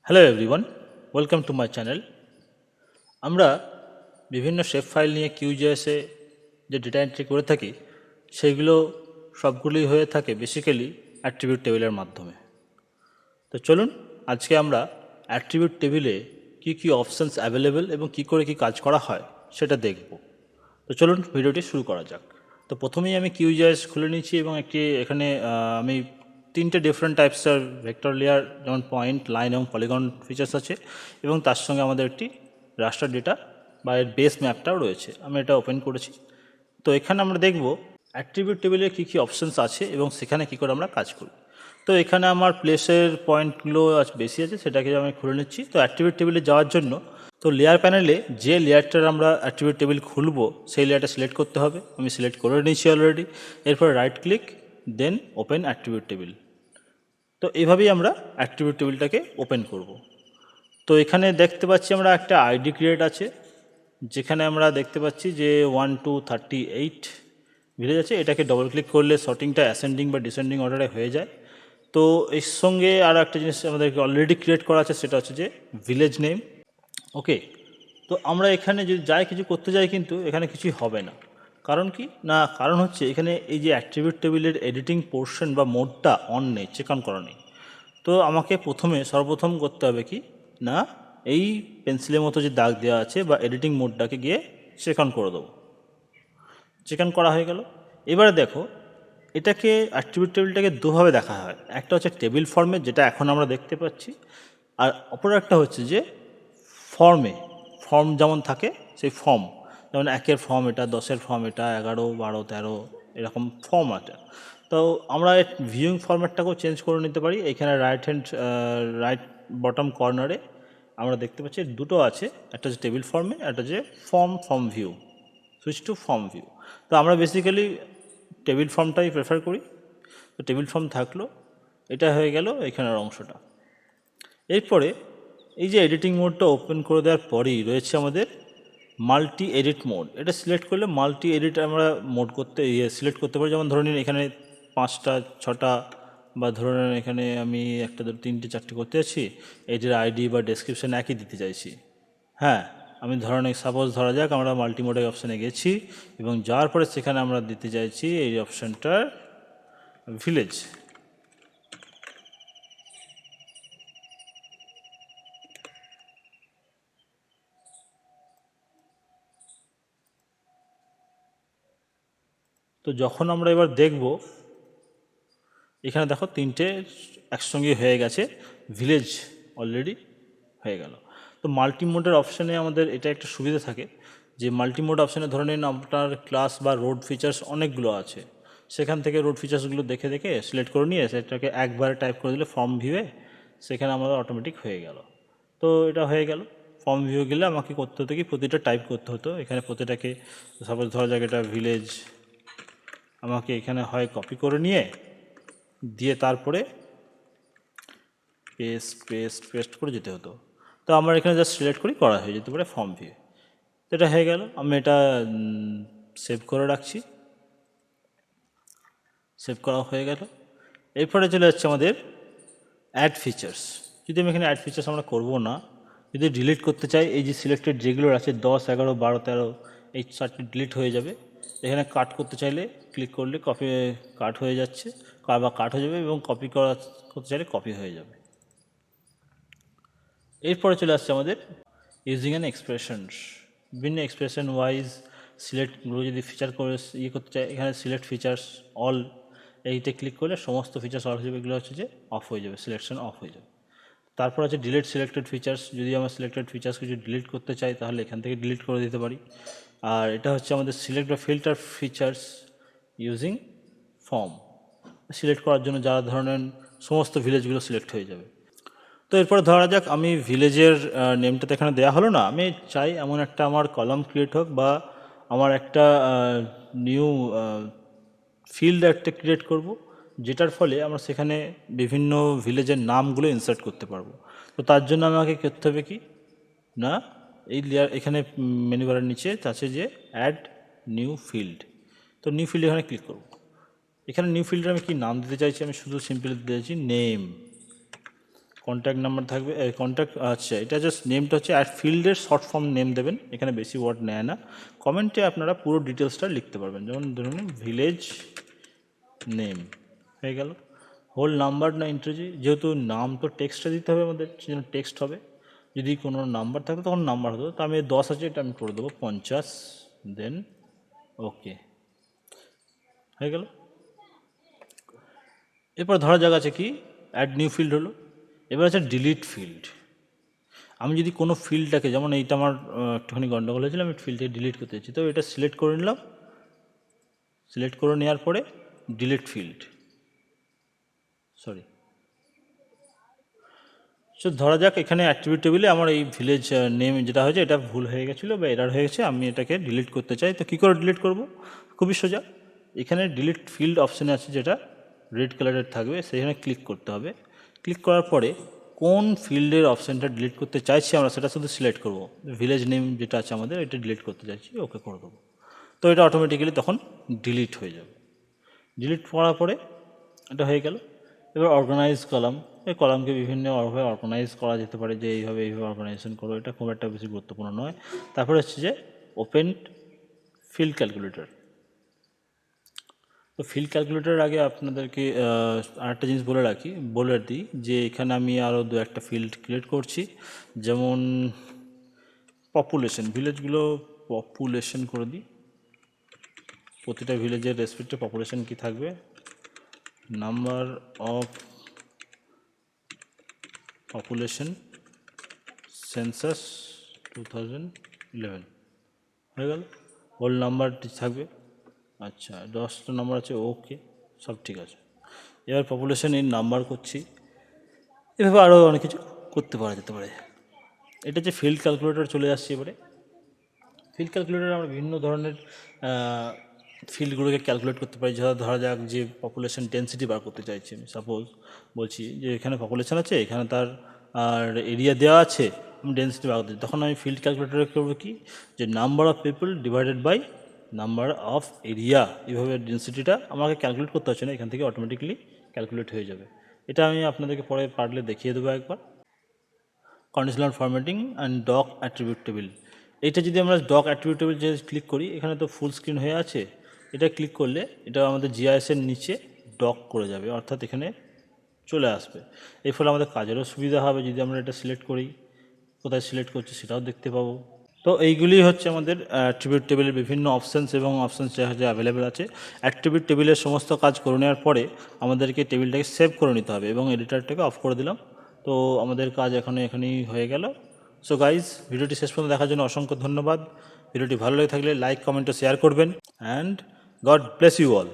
Hello everyone, welcome to my channel. আমরা বিভিন্ন shape file নিয়ে কিউজিএসে যে ডেটা এন্ট্রি করে থাকি সেইগুলো সবগুলোই হয়ে থাকে বেসিক্যালি অ্যাট্রিবিউট টেবিলের মাধ্যমে। তো চলুন আজকে আমরা অ্যাট্রিবিউট টেবিলে কী কী অপশানস অ্যাভেলেবেল এবং কী করে কী কাজ করা হয় সেটা দেখব। তো চলুন ভিডিওটি শুরু করা যাক। তো প্রথমেই আমি কিউজিএস খুলে নিয়েছি এবং এখানে আমি তিনটে ডিফারেন্ট টাইপসের ভেক্টর লেয়ার, যেমন পয়েন্ট, লাইন এবং পলিগন ফিচার্স আছে, এবং তার সঙ্গে আমাদের একটি রাস্টার ডেটা বা এর বেস ম্যাপটাও রয়েছে। আমি এটা ওপেন করেছি। তো এখানে আমরা দেখব অ্যাট্রিবিউট টেবিলে কী কী অপশানস আছে এবং সেখানে কী করে আমরা কাজ করি। তো এখানে আমার প্লেসের পয়েন্টগুলো বেশি আছে, সেটাকে আমি খুলে নিচ্ছি। তো অ্যাট্রিবিউট টেবিলে যাওয়ার জন্য তো লেয়ার প্যানেলে যে লেয়ারটার আমরা অ্যাট্রিবিউট টেবিল খুলবো সেই লেয়ারটা সিলেক্ট করতে হবে। আমি সিলেক্ট করে নিয়েছি অলরেডি। এরপর right click, then open attribute table. তো এইভাবেই আমরা অ্যাট্রিবিউট টেবিলটাকে ওপেন করব। তো এখানে দেখতে পাচ্ছি আমরা একটা আইডি ক্রিয়েট আছে, যেখানে আমরা দেখতে পাচ্ছি যে 1 to 38 ভিলেজ আছে। এটাকে ডবল ক্লিক করলে শর্টিংটা অ্যাসেন্ডিং বা ডিসেন্ডিং অর্ডারে হয়ে যায়। তো এর সঙ্গে আর একটা জিনিস আমাদেরকে অলরেডি ক্রিয়েট করা আছে, সেটা হচ্ছে যে ভিলেজ নেম। ওকে, তো আমরা এখানে যদি যাই কিছু করতে যাই কিন্তু এখানে কিছুই হবে না। কারণ কি না, কারণ হচ্ছে এখানে এই যে অ্যাট্রিবিউট টেবিলের এডিটিং পোর্শন বা মোডটা অন নেই, চেক অন করা নেই। তো আমাকে সর্বপ্রথম করতে হবে কি না, এই পেন্সিলের মতো যে দাগ দেওয়া আছে বা এডিটিং মোডটাকে গিয়ে চেক অন করে দেবো। চেক অন করা হয়ে গেল। এবারে দেখো, এটাকে অ্যাট্রিবিউট টেবিলটাকে দুভাবে দেখা হয়। একটা হচ্ছে টেবিল ফর্মে, যেটা এখন আমরা দেখতে পাচ্ছি, আর অপর একটা হচ্ছে যে ফর্ম যেমন থাকে সেই ফর্ম, যেমন 1-এর ফর্ম এটা, 10-এর ফর্ম এটা, 11, 12, 13 এরকম ফর্ম আছে। তো আমরা ভিউইং ফরম্যাটটাকেও চেঞ্জ করে নিতে পারি। এখানে রাইট বটম কর্নারে আমরা দেখতে পাচ্ছি দুটো আছে, একটা হচ্ছে টেবিল ফর্মে, একটা হচ্ছে form view, switch to form view. তো আমরা বেসিক্যালি টেবিল ফর্মটাই প্রেফার করি। তো টেবিল ফর্ম থাকলো, এটা হয়ে গেল এখানের অংশটা। এরপরে এই যে এডিটিং মোডটা ওপেন করে দেওয়ার পরেই রয়েছে আমাদের মাল্টি এডিট মোড। এটা সিলেক্ট করলে মাল্টি এডিট আমরা সিলেক্ট করতে পারি। যেমন ধরে নিন এখানে 5টা 6টা, বা ধরে নিন এখানে আমি 1 2 3 4টে করতে যাচ্ছি, এটির আইডি বা ডেসক্রিপশান একই দিতে চাইছি। হ্যাঁ, আমি সাপোজ ধরা যাক আমরা মাল্টি মোডের অপশানে গেছি এবং যাওয়ার পরে সেখানে আমরা দিতে চাইছি এই অপশানটার ভিলেজ। তো যখন আমরা এবার দেখব, এখানে দেখো 3টে একসঙ্গে হয়ে গেছে, ভিলেজ অলরেডি হয়ে গেল। তো মাল্টি মোডের অপশানে আমাদের এটা একটা সুবিধা থাকে যে মাল্টি মোড অপশানে ধরে নিন আপনার ক্লাস বা রোড ফিচার্স অনেকগুলো আছে, সেখান থেকে রোড ফিচার্সগুলো দেখে দেখে সিলেক্ট করে নিয়ে সেটাকে একবারে টাইপ করে দিলে ফর্ম ভিউয়ে সেখানে আমাদের অটোমেটিক হয়ে গেল। তো এটা হয়ে গেল। ফর্ম ভিউ গেলে আমাকে করতে হতো কি, প্রতিটা টাইপ করতে হতো। এখানে প্রতিটাকে সাপোজ ধরা যাক এটা ভিলেজ, আমাকে এখানে হয় কপি করে নিয়ে দিয়ে তারপরে পেস্ট করে যেতে হতো। তো আমরা এখানে জাস্ট সিলেক্ট করি, করা হয়ে যেতে পারে ফর্ম ভিউ। এটা হয়ে গেল। আমি এটা সেভ করে রাখছি। সেভ করা হয়ে গেল। এরপরে চলে যাচ্ছে আমাদের অ্যাড ফিচার্স। যদি আমি এখানে অ্যাড ফিচার্স আমরা করবো না, যদি ডিলিট করতে চাই, এই যে সিলেক্টেড যেগুলো আছে 10, 11, 12, 13 এই 4টে ডিলিট হয়ে যাবে। এখানে কাট করতে চাইলে ক্লিক করলে কাট হয়ে যাচ্ছে বা কাট হয়ে যাবে, এবং করতে চাইলে কপি হয়ে যাবে। এরপরে চলে আসছে আমাদের ইউজিং অ্যান এক্সপ্রেশনস। বিভিন্ন এক্সপ্রেশন ওয়াইজ সিলেক্টগুলো যদি ফিচার করে করতে চাই, এখানে সিলেক্ট ফিচার্স অল, এইটা ক্লিক করলে সমস্ত ফিচার্স অল হয়ে যাবে। এগুলো হচ্ছে যে অফ হয়ে যাবে, সিলেকশন অফ হয়ে যাবে। তারপর আছে ডিলিট সিলেক্টেড ফিচার্স। যদি আমরা সিলেক্টেড ফিচার্স কিছু ডিলিট করতে চাই তাহলে এখান থেকে ডিলিট করে দিতে পারি। আর এটা হচ্ছে আমাদের সিলেক্ট বা filter features using form. Select করার জন্য যারা ধরনের সমস্ত ভিলেজগুলো সিলেক্ট হয়ে যাবে। তো এরপর ধরা যাক আমি ভিলেজের নেমটা তো এখানে দেওয়া হলো না, আমি চাই এমন একটা আমার কলাম ক্রিয়েট হোক বা আমার একটা নিউ ফিল্ড একটা ক্রিয়েট করব, যেটার ফলে আমরা সেখানে বিভিন্ন ভিলেজের নামগুলো ইনসার্ট করতে পারবো। তো তার জন্য আমাকে করতে হবে কি না, এই লেয়ার এখানে মেনু বারের নিচে আছে যে অ্যাড নিউ ফিল্ড। তো নিউ ফিল্ড এখানে ক্লিক করব। এখানে নিউ ফিল্ডে আমি কি নাম দিতে চাইছি, আমি শুধু সিম্পলি দিতে চাইছি নেম। কন্ট্যাক্ট নাম্বার থাকবে, কন্ট্যাক্ট, আচ্ছা এটা জাস্ট নেমটা হচ্ছে আর ফিল্ডের শর্ট ফর্ম নেম দেবেন, এখানে বেশি ওয়ার্ড নেয় না। কমেন্টে আপনারা পুরো ডিটেলসটা লিখতে পারবেন, যেমন ধরুন ভিলেজ নেম হয়ে গেল। হোল নাম্বার না ইন্টারজি, যেহেতু নাম তো টেক্সটটা দিতে হবে আমাদের, সেজন্য টেক্সট হবে। যদি কোনো নাম্বার থাকতো তখন নাম্বার হতো, তো আমি 10 আছে, এটা আমি করে দেবো 50, দেন ওকে হয়ে গেল। এরপর ধরা যাক আছে কি অ্যাড নিউ ফিল্ড হলো। এবার আছে ডিলিট ফিল্ড। আমি যদি কোনো ফিল্ডটাকে, যেমন এইটা আমার একটুখানি গন্ডগোল হয়েছিল, আমি ফিল্ডটাকে ডিলিট করতে চাইছি, তো এটা সিলেক্ট করে নিলাম। সিলেক্ট করে নেওয়ার পরে ডিলিট ফিল্ড, সরি। সো ধরা যাক এখানে অ্যাট্রিবিউট টেবিলে আমার এই ভিলেজ নেম যেটা হয়েছে এটা ভুল হয়ে গেছিলো বা এরার হয়ে গেছে, আমি এটাকে ডিলিট করতে চাই। তো কী করে ডিলিট করব? খুবই সোজা, এখানে ডিলিট ফিল্ড অপশানে আছে যেটা রেড কালারের থাকবে, সেখানে ক্লিক করতে হবে। ক্লিক করার পরে কোন ফিল্ডের অপশানটা ডিলিট করতে চাইছি আমরা সেটা শুধু সিলেক্ট করব। ভিলেজ নেম যেটা আছে আমাদের এটা ডিলিট করতে চাইছি, ওকে করে দেবো। তো এটা অটোমেটিক্যালি তখন ডিলিট হয়ে যাবে। ডিলিট করার পরে এটা হয়ে গেল। এবার অর্গানাইজ কলাম, এই কলামকে বিভিন্নভাবে অর্গানাইজ করা যেতে পারে, যে এইভাবে অর্গানাইজেশন করো, এটা খুব একটা বেশি গুরুত্বপূর্ণ নয়। তারপরে হচ্ছে যে ওপেন ফিল্ড ক্যালকুলেটর। তো ফিল্ড ক্যালকুলেটরের আগে আপনাদেরকে আরেকটা জিনিস বলে দিই যে এখানে আমি আরও দু একটা ফিল্ড ক্রিয়েট করছি, যেমন পপুলেশন, ভিলেজগুলো পপুলেশন করে দিই। প্রতিটা ভিলেজের রেসপেক্টে পপুলেশন কী থাকবে, নাম্বার অফ পপুলেশন সেন্সাস 2011 হয়ে গেল। হোল নাম্বারটি থাকবে, আচ্ছা 10টা নাম্বার আছে, ওকে সব ঠিক আছে। এবার পপুলেশন এর নাম্বার করছি, এভাবে আরও অনেক কিছু করতে পারা যেতে পারে। এটা যে ফিল্ড ক্যালকুলেটর চলে আসছে। এবারে ফিল্ড ক্যালকুলেটর আমরা বিভিন্ন ধরনের ফিল্ডগুলোকে ক্যালকুলেট করতে পারি। ধরা যাক যে পপুলেশন ডেন্সিটি বার করতে চাইছি আমি, সাপোজ বলছি যে এখানে পপুলেশন আছে, এখানে তার আর এরিয়া দেওয়া আছে, আমি ডেন্সিটি বার করতে চাই, তখন আমি ফিল্ড ক্যালকুলেটরে করবো কি, যে number of people divided by number of area, এইভাবে ডেন্সিটিটা আমাকে ক্যালকুলেট করতে হচ্ছে না, এখান থেকে অটোমেটিক্যালি ক্যালকুলেট হয়ে যাবে। এটা আমি আপনাদেরকে পরে পারলে দেখিয়ে দেবো একবার। Conditional formatting and doc attribute table, এটা যদি আমরা ডক অ্যাট্রিবিউট টেবিল যে ক্লিক করি, এখানে তো ফুল স্ক্রিন হয়ে আছে, এটা ক্লিক করলে এটা আমাদের জিআইএসের নিচে ডক করে যাবে, অর্থাৎ এখানে চলে আসবে। এর ফলে আমাদের কাজেরও সুবিধা হবে, যদি আমরা এটা সিলেক্ট করি, কোথায় সিলেক্ট করছি সেটাও দেখতে পাবো। তো এইগুলি হচ্ছে আমাদের অ্যাট্রিবিউট টেবিলের বিভিন্ন অপশানস, এবং অপশানস যা অ্যাভেলেবেল আছে। অ্যাট্রিবিউট টেবিলের সমস্ত কাজ করে নেওয়ার পরে আমাদেরকে টেবিলটাকে সেভ করে নিতে হবে, এবং এডিটারটাকে অফ করে দিলাম। তো আমাদের কাজ এখানেই হয়ে গেল। সো গাইজ, ভিডিওটি শেষ পর্যন্ত দেখার জন্য অসংখ্য ধন্যবাদ। ভিডিওটি ভালো লেগে থাকলে লাইক, কমেন্ট ও শেয়ার করবেন। And God bless you all.